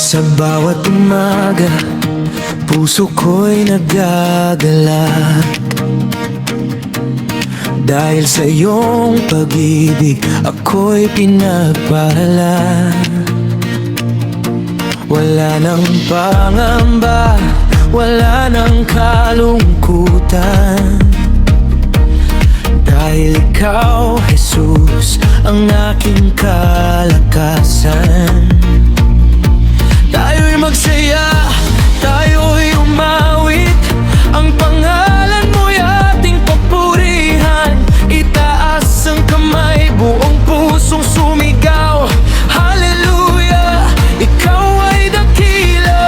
Sa bawat umaga, puso ko'y nagagalak. Dahil sa iyong pag-ibig, ako'y pinagparalan. Wala nang pangamba, wala nang kalungkutan. Dahil ikaw, Jesus, ang aking kalakasan. Tayo'y magsaya, tayo'y umawit, ang pangalan mo'y ating papurihan. Itaas ang kamay, buong pusong sumigaw, Hallelujah, ikaw ay dakila.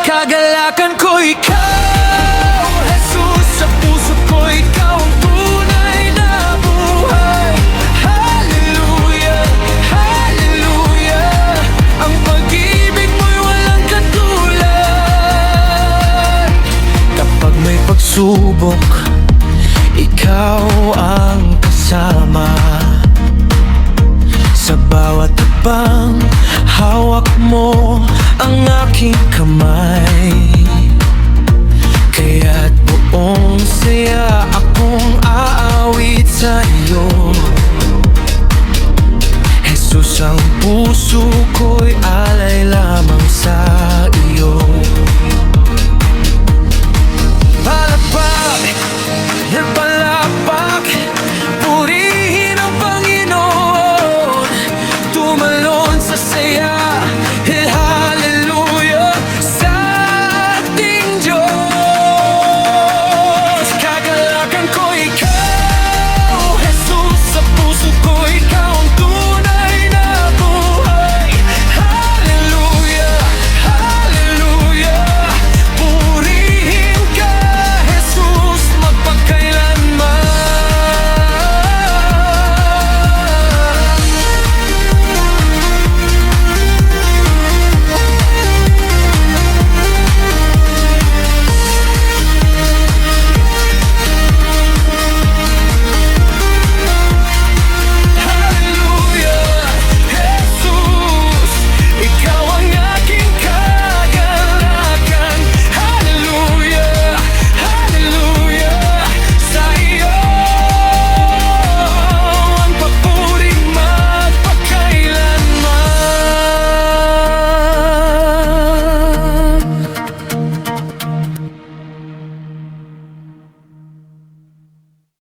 Kagalakan ko ikaw, Jesus, sa puso ko ikaw ang tunay na buhay. Hallelujah, Hallelujah, ang pag-ibig mo'y walang katulad. Kapag may pagsubok, ikaw ang kasama. Sa bawat habang hawak mo ang aking kamay. Kaya't